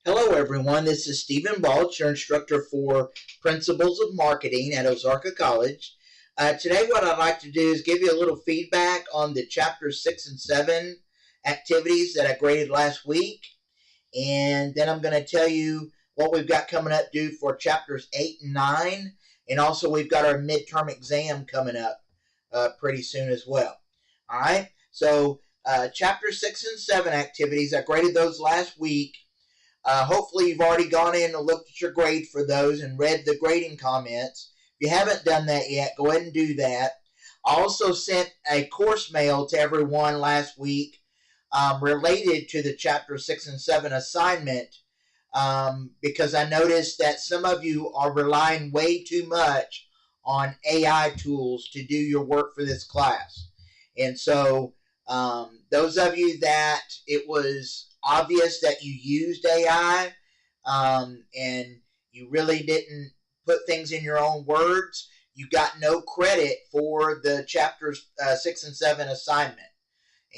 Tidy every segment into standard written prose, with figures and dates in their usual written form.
Hello everyone, this is Stephen Balch, your instructor for Principles of Marketing at Ozarka College. Today what I'd like to do is give you a little feedback on the chapters 6 and 7 activities that I graded last week. And then I'm going to tell you what we've got coming up due for chapters 8 and 9. And also we've got our midterm exam coming up pretty soon as well. Alright, so chapter 6 and 7 activities, I graded those last week. Hopefully you've already gone in and looked at your grade for those and read the grading comments. If you haven't done that yet, go ahead and do that. I also sent a course mail to everyone last week related to the chapter 6 and 7 assignment because I noticed that some of you are relying way too much on AI tools to do your work for this class. And so those of you that it was obvious that you used AI and you really didn't put things in your own words, you got no credit for the chapters 6 and 7 assignment.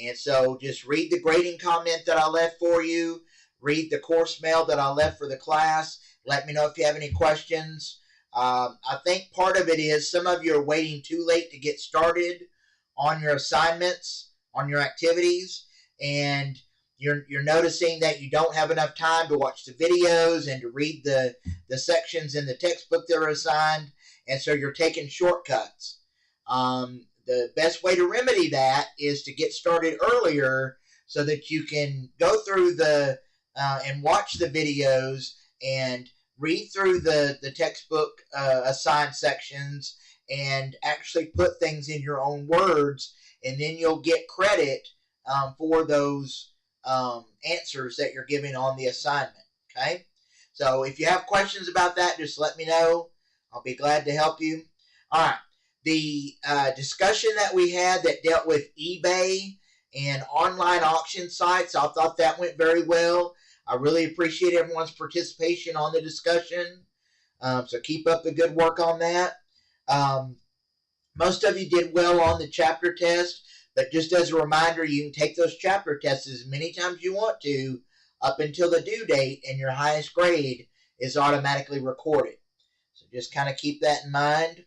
And so just read the grading comment that I left for you, read the course mail that I left for the class, let me know if you have any questions. I think part of it is some of you are waiting too late to get started on your assignments, on your activities, and you're noticing that you don't have enough time to watch the videos and to read the sections in the textbook that are assigned, and so you're taking shortcuts. The best way to remedy that is to get started earlier so that you can go through and watch the videos and read through the textbook assigned sections and actually put things in your own words, and then you'll get credit for those answers that you're giving on the assignment. Okay, so if you have questions about that, just let me know. I'll be glad to help you. All right, the discussion that we had that dealt with eBay and online auction sites, I thought that went very well. I really appreciate everyone's participation on the discussion. So keep up the good work on that. Most of you did well on the chapter test. But just as a reminder, you can take those chapter tests as many times as you want to up until the due date, and your highest grade is automatically recorded. So just kind of keep that in mind.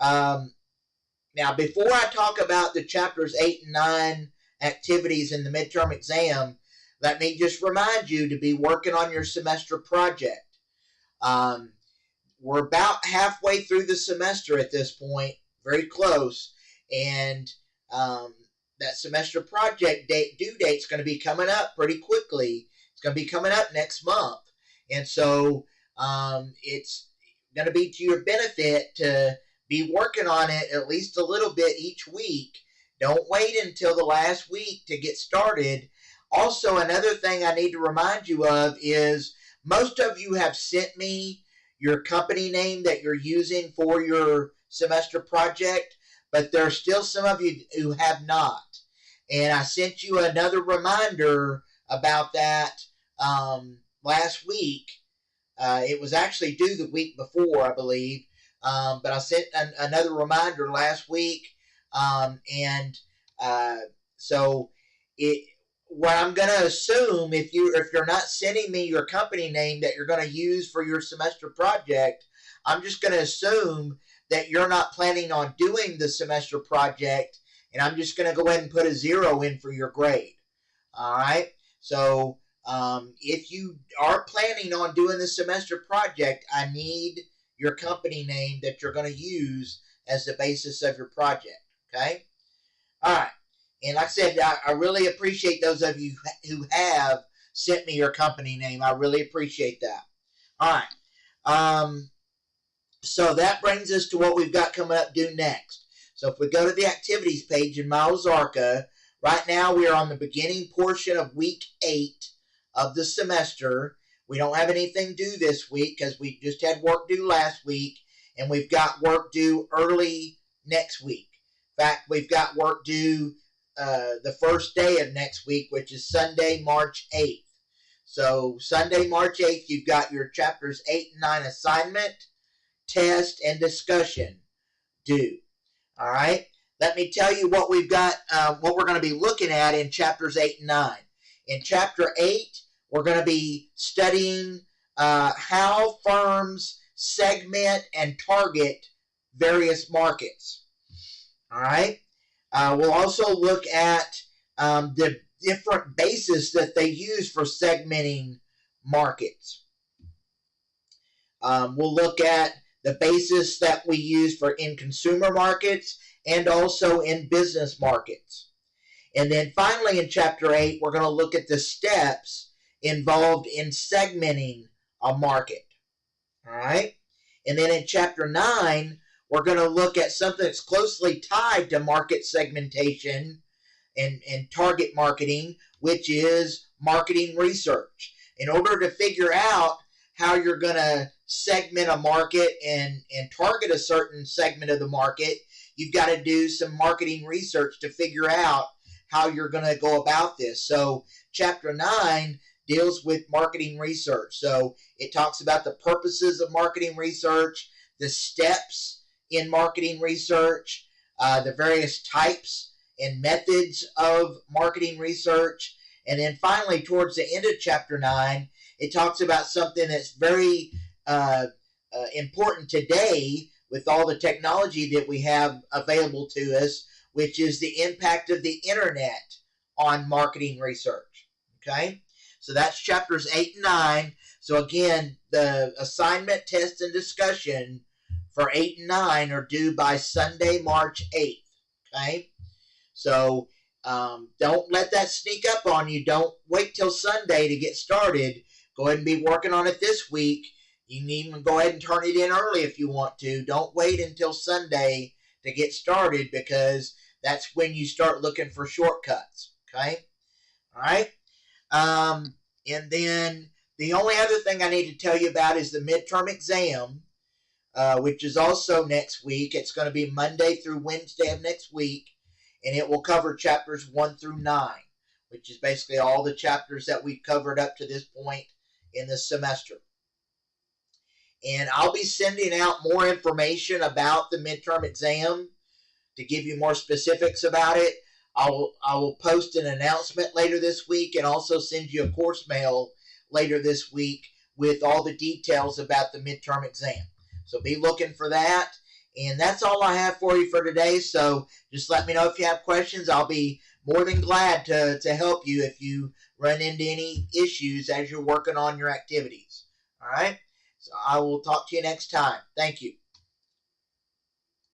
Now, before I talk about the chapters 8 and 9 activities in the midterm exam, let me just remind you to be working on your semester project. We're about halfway through the semester at this point, very close, and that semester project due date is going to be coming up pretty quickly. It's going to be coming up next month. And so it's going to be to your benefit to be working on it at least a little bit each week. Don't wait until the last week to get started. Also, another thing I need to remind you of is most of you have sent me your company name that you're using for your semester project, but there are still some of you who have not. And I sent you another reminder about that last week. It was actually due the week before, I believe. But I sent another reminder last week. So what I'm going to assume, if you're not sending me your company name that you're going to use for your semester project, I'm just going to assume that you're not planning on doing the semester project, and I'm just going to go ahead and put a 0 in for your grade. All right? So if you are planning on doing the semester project, I need your company name that you're going to use as the basis of your project. Okay? All right. And like I said, I really appreciate those of you who have sent me your company name. I really appreciate that. All right. So that brings us to what we've got coming up due next. So if we go to the activities page in my Ozarka, right now we are on the beginning portion of week 8 of the semester. We don't have anything due this week because we just had work due last week, and we've got work due early next week. In fact, we've got work due the first day of next week, which is Sunday, March 8th. So Sunday, March 8th, you've got your chapters 8 and 9 assignment, test, and discussion due. All right. Let me tell you what we've got, what we're going to be looking at in chapters 8 and 9. In chapter 8, we're going to be studying how firms segment and target various markets. All right. We'll also look at the different bases that they use for segmenting markets. We'll look at the basis that we use for in consumer markets and also in business markets. And then finally in Chapter 8, we're going to look at the steps involved in segmenting a market. All right? And then in Chapter 9, we're going to look at something that's closely tied to market segmentation and target marketing, which is marketing research. In order to figure out how you're going to segment a market and target a certain segment of the market, you've got to do some marketing research to figure out how you're going to go about this. So Chapter 9 deals with marketing research. So it talks about the purposes of marketing research, the steps in marketing research, the various types and methods of marketing research. And then finally, towards the end of Chapter 9, it talks about something that's very important today with all the technology that we have available to us, which is the impact of the internet on marketing research. Okay? So that's Chapters 8 and 9. So again, the assignment, test, and discussion for 8 and 9 are due by Sunday, March 8th. Okay? So don't let that sneak up on you. Don't wait till Sunday to get started. Go ahead and be working on it this week. You can even go ahead and turn it in early if you want to. Don't wait until Sunday to get started, because that's when you start looking for shortcuts. Okay? All right? And then the only other thing I need to tell you about is the midterm exam, which is also next week. It's going to be Monday through Wednesday of next week, and it will cover chapters 1 through 9, which is basically all the chapters that we've covered up to this point in the semester. And I'll be sending out more information about the midterm exam to give you more specifics about it. I will post an announcement later this week and also send you a course mail later this week with all the details about the midterm exam. So be looking for that. And that's all I have for you for today. So just let me know if you have questions. I'll be more than glad to help you if you run into any issues as you're working on your activities. All right? So I will talk to you next time. Thank you.